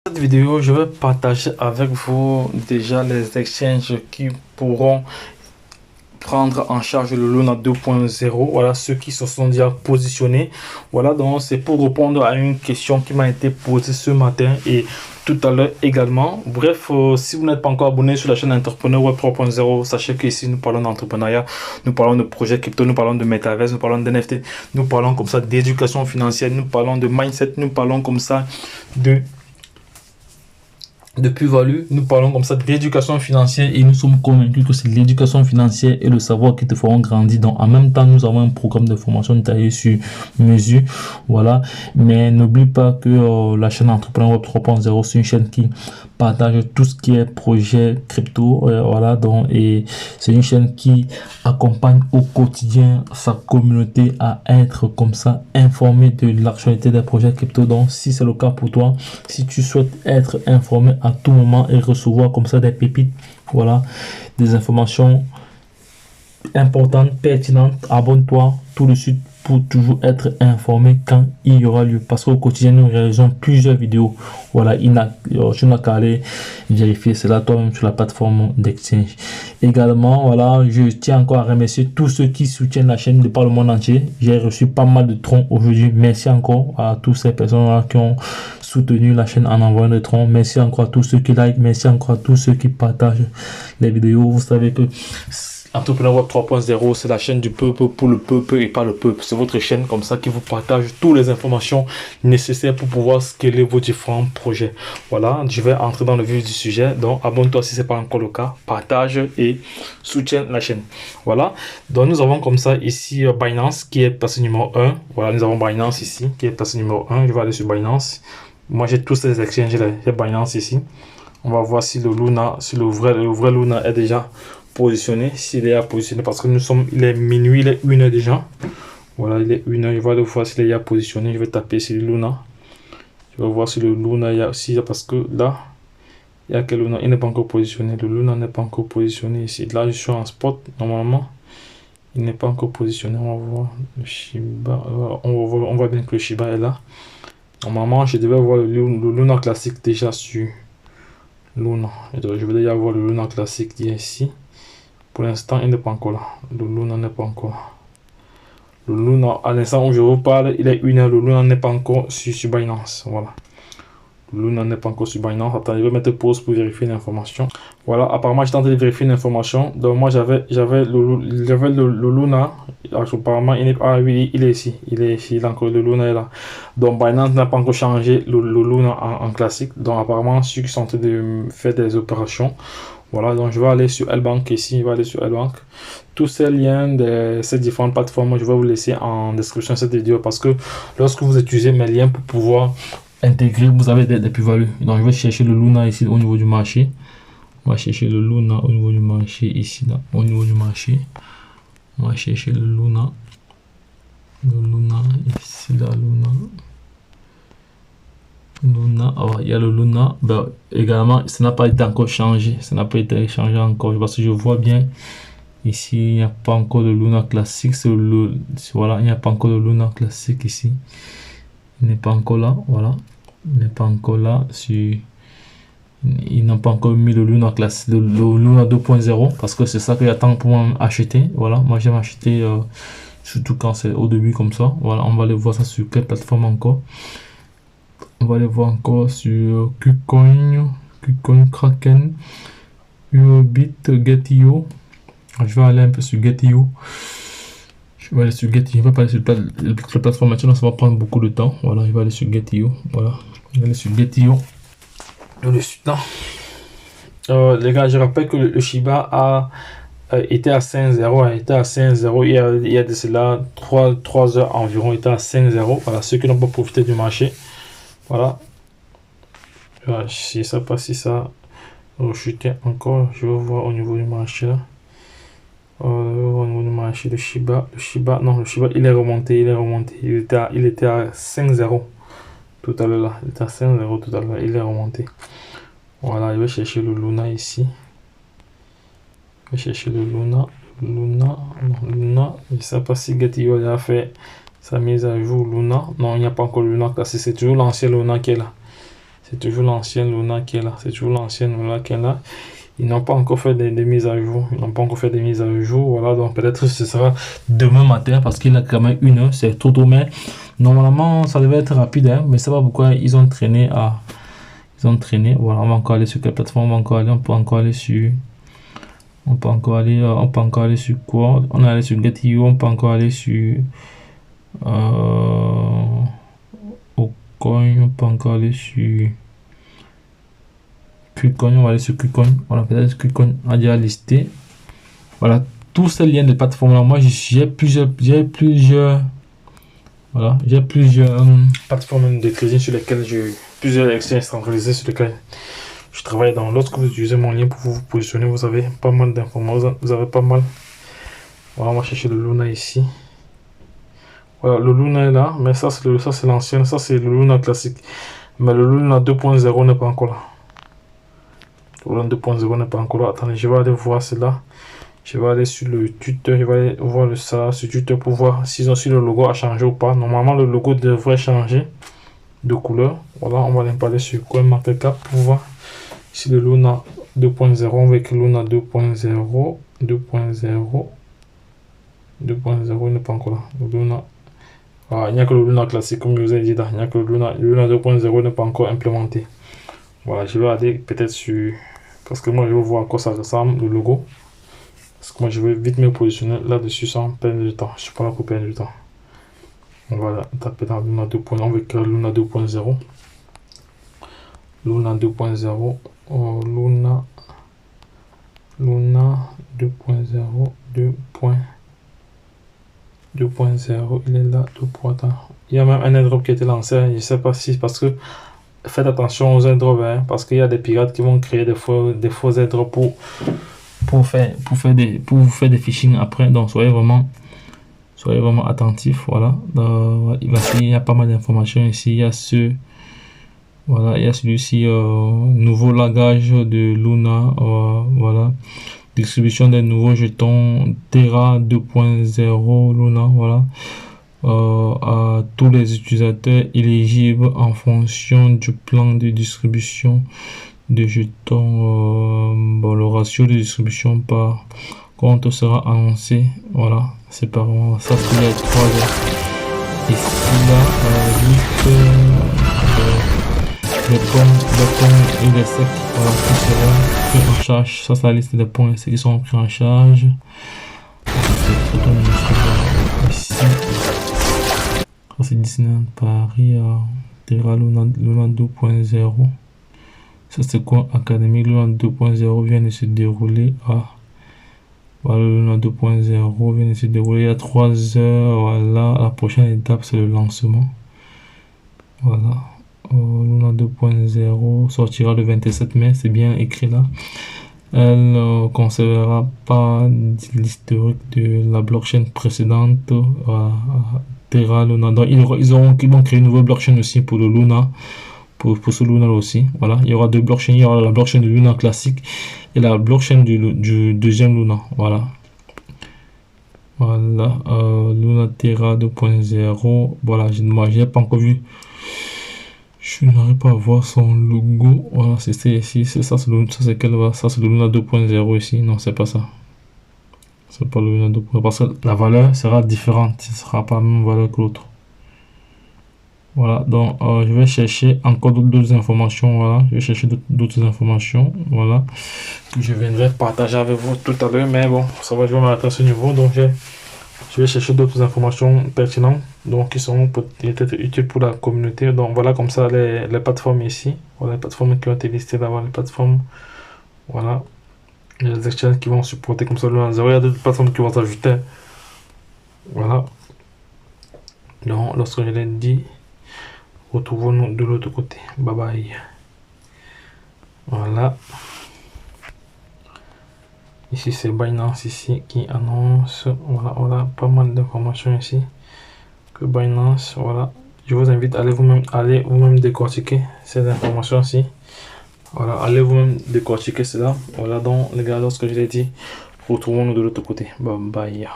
Cette vidéo, je vais partager avec vous déjà les exchanges qui pourront prendre en charge le Luna 2.0. Voilà, ceux qui se sont déjà positionnés. Voilà, donc c'est pour répondre à une question qui m'a été posée ce matin et tout à l'heure également. Bref, si vous n'êtes pas encore abonné sur la chaîne Entrepreneur Web 3.0, sachez qu'ici nous parlons d'entrepreneuriat, nous parlons de projets crypto, nous parlons de métaverse, nous parlons d'NFT, nous parlons comme ça d'éducation financière, nous parlons de mindset, nous parlons comme ça de plus-value, nous parlons comme ça d'éducation financière et nous sommes convaincus que c'est l'éducation financière et le savoir qui te feront grandir. Donc en même temps, nous avons un programme de formation détaillé sur mesure. Voilà, mais n'oublie pas que la chaîne Entrepreneur Web 3.0, c'est une chaîne qui partage tout ce qui est projet crypto. Voilà, donc et c'est une chaîne qui accompagne au quotidien sa communauté à être comme ça informé de l'actualité des projets crypto. Donc si c'est le cas pour toi, si tu souhaites être informé à tout moment et recevoir comme ça des pépites, voilà, des informations importantes, pertinentes, abonne-toi tout de suite pour toujours être informé quand il y aura lieu, parce qu'au quotidien nous réalisons plusieurs vidéos. Voilà, tu n'as qu'à aller vérifier cela toi-même sur la plateforme d'exchange. Également, voilà, je tiens encore à remercier tous ceux qui soutiennent la chaîne de par le monde entier. J'ai reçu pas mal de troncs aujourd'hui. Merci encore à toutes ces personnes qui ont soutenu la chaîne en envoyant des troncs. Merci encore à tous ceux qui like. Merci encore à tous ceux qui partagent les vidéos. Vous savez que Entrepreneur Web 3.0, c'est la chaîne du peuple pour le peuple et pas le peuple. C'est votre chaîne comme ça qui vous partage toutes les informations nécessaires pour pouvoir scaler vos différents projets. Voilà, je vais entrer dans le vif du sujet. Donc, abonne-toi si ce n'est pas encore le cas. Partage et soutiens la chaîne. Voilà, donc nous avons comme ça ici Binance qui est place numéro 1. Voilà, nous avons Binance ici qui est place numéro 1. Je vais aller sur Binance. Moi, j'ai tous ces exchanges là. J'ai Binance ici. On va voir si le Luna, si le vrai Luna est déjà positionné, s'il est à positionner, parce que il est minuit, il est 1h déjà. Voilà, il est 1h, je vais voir s'il est à positionner. Je vais taper sur le Luna. Je vais voir si le Luna il y a aussi, parce que là, il y a que Luna, il n'est pas encore positionné. Le Luna n'est pas encore positionné ici. Là, je suis en spot, normalement. Il n'est pas encore positionné. On va voir le Shiba. On voit bien que le Shiba est là. Normalement, je devais voir le Luna classique déjà sur Luna. Je vais déjà voir le Luna classique qui est ici. Pour l'instant, il n'est pas encore là. Le Luna n'est pas encore là. Le Luna, à l'instant où je vous parle, il est 1h. Le Luna n'est pas encore sur Binance. Voilà. Le Luna n'est pas encore sur Binance. Attends, je vais mettre pause pour vérifier l'information. Voilà, apparemment, j'ai tenté de vérifier l'information. Donc, moi, j'avais le Luna. Apparemment, il est, ah oui, il est ici. Il est ici. Donc, le Luna est là. Donc, Binance n'a pas encore changé le Luna en classique. Donc, apparemment, ceux qui sont en train de faire des opérations. Voilà, donc je vais aller sur L-Bank ici, je vais aller sur L-Bank. Tous ces liens de ces différentes plateformes, je vais vous laisser en description de cette vidéo parce que lorsque vous utilisez mes liens pour pouvoir intégrer, vous avez des plus-values. Donc je vais chercher le Luna ici au niveau du marché. On va chercher le Luna au niveau du marché ici, là, au niveau du marché. On va chercher le Luna. Le Luna, ici, là, Luna. Luna, oh, il y a le Luna, ben, également ça n'a pas été encore changé, ça n'a pas été changé encore parce que je vois bien ici il n'y a pas encore de Luna classique, voilà, il n'y a pas encore de Luna classique ici, il n'est pas encore là, voilà, il n'est pas encore là, il n'a pas encore mis le Luna classique, le Luna 2.0 parce que c'est ça que j'attends pour m'acheter. Voilà, moi j'aime acheter surtout quand c'est au début comme ça. Voilà, on va aller voir ça sur quelle plateforme encore. On va aller voir encore sur KuCoin, Kraken, Uobit, Get.io. Je vais aller un peu sur Get.io. Je vais aller sur Get.io. Je vais pas aller sur la plateforme maintenant, ça va prendre beaucoup de temps. Voilà, je vais aller sur Get.io. Voilà, je vais aller sur Get.io. Les gars, je rappelle que le Shiba a été à 5,0, était à 5,0 il y a de cela 3 heures environ, il était à 5,0. Voilà, ceux qui n'ont pas profité du marché. Voilà, si ça passe, si ça rechuter encore, je vais voir au niveau du marché là. Au niveau du marché, le Shiba, non, le Shiba il est remonté, il était à 5,0 tout à l'heure là, il était à 5,0 tout à l'heure, il est remonté. Voilà, je vais chercher le Luna ici. Je vais chercher le Luna, je sais pas si Get.io a fait sa mise à jour Luna. Non, il n'y a pas encore le Luna classique, c'est toujours l'ancien Luna qui est là. C'est toujours l'ancienne Luna qui est là. C'est toujours l'ancienne Luna qui est là. Ils n'ont pas encore fait des mises à jour. Ils n'ont pas encore fait des mises à jour. Voilà, donc peut-être ce sera demain matin parce qu'il a quand même 1 heure. C'est trop tôt, mais normalement, ça devait être rapide. Hein, mais c'est pas pourquoi ils ont traîné à... Ils ont traîné. Voilà, on va encore aller sur quelle plateforme? On peut encore aller sur... On peut encore aller sur quoi? On est allé sur Get.io. On peut encore aller sur... Coin, on peut encore aller sur KuCoin, on va aller sur KuCoin. Voilà, peut-être KuCoin a déjà listé. Voilà, tous ces liens de plateforme là, moi j'ai plusieurs voilà, j'ai plusieurs plateformes de trading sur lesquelles plusieurs exchanges centralisés sur lesquels je travaille. Dans lorsque vous utilisez mon lien pour vous positionner, vous avez pas mal d'informations, vous avez pas mal. Voilà, on va chercher le Luna ici. Voilà, le Luna est là, mais ça c'est l'ancien, ça c'est le Luna classique. Mais le Luna 2.0 n'est pas encore là. Le Luna 2.0 n'est pas encore là. Attendez, je vais aller voir cela. Je vais aller sur le Twitter, je vais aller voir ça sur Twitter pour voir si le logo a changé ou pas. Normalement, le logo devrait changer de couleur. Voilà, on va aller sur CoinMarketCap pour voir si le Luna 2.0 avec le Luna 2.0, 2.0 n'est pas encore là. Le Luna, voilà, il n'y a que le Luna classique, comme je vous ai dit là. Il n'y a que le Luna 2.0 n'est pas encore implémenté. Voilà, je vais aller peut-être sur... Parce que moi, je veux voir à quoi ça ressemble, le logo. Parce que moi, je vais vite me positionner là-dessus sans perdre de temps. Je ne suis pas là pour perdre du temps. On va taper dans Luna 2.0 avec Luna 2.0. Luna 2.0. Oh, Luna 2.0. 2.0. Il est là. Il y a même un airdrop qui a été lancé. Je ne sais pas si... Parce que faites attention aux airdrops. Hein, parce qu'il y a des pirates qui vont créer des faux airdrops pour faire des phishing après. Donc soyez vraiment attentifs. Voilà, il y a pas mal d'informations ici. Il y a voilà, il y a celui-ci, nouveau lagage de Luna. Voilà, distribution des nouveaux jetons Terra 2.0 Luna. Voilà, à tous les utilisateurs éligibles en fonction du plan de distribution de jetons. Le ratio de distribution par compte sera annoncé. Voilà, séparément. Ça c'est les 3 heures. Ici là, les ponts et les secs, voilà, qui seront pris en charge. Ça c'est la liste des ponts et secs qui seront pris en charge. Ici, ça c'est Disneyland Paris, Terra Luna 2.0. Ça c'est quoi? Académie Luna 2.0 vient de se dérouler à... Voilà, Luna 2.0 vient de se dérouler il y a 3 heures. Voilà, la prochaine étape c'est le lancement. Voilà, Luna 2.0 sortira le 27 mai, c'est bien écrit là. Elle ne conservera pas l'historique de la blockchain précédente. Terra Luna. Donc, ils vont créer une nouvelle blockchain aussi pour le Luna. Pour ce Luna aussi, voilà, il y aura deux blockchains. Il y aura la blockchain de Luna classique et la blockchain du deuxième Luna. Voilà, Luna Terra 2.0. Voilà, moi j'ai pas encore vu, je n'arrive pas à voir son logo. Voilà, c'est ça, c'est quel? Ça c'est le Luna 2.0 ici. Non, c'est pas ça, c'est pas le Luna 2.0 parce que la valeur sera différente, ce sera pas la même valeur que l'autre. Voilà, donc je vais chercher encore d'autres informations. Voilà, je vais chercher d'autres informations. Voilà, que je viendrai partager avec vous tout à l'heure. Mais bon, ça va, je vais m'arrêter à ce niveau. Donc je vais chercher d'autres informations pertinentes, donc qui seront peut-être utiles pour la communauté. Donc voilà, comme ça les plateformes ici. Voilà, les plateformes qui ont été listées là-bas, les plateformes. Voilà, il y a les exchanges qui vont supporter comme ça le 1.0. Il y a d'autres plateformes qui vont s'ajouter. Voilà, donc lorsque je l'ai dit, retrouvons-nous de l'autre côté. Bye bye. Voilà, ici c'est Binance ici qui annonce. Voilà, on a pas mal d'informations ici que Binance. Voilà, je vous invite à aller vous-même décortiquer ces informations ici. Voilà, allez vous-même décortiquer cela. Voilà, donc les gars, lorsque je l'ai dit, retrouvons-nous de l'autre côté. Bye bye.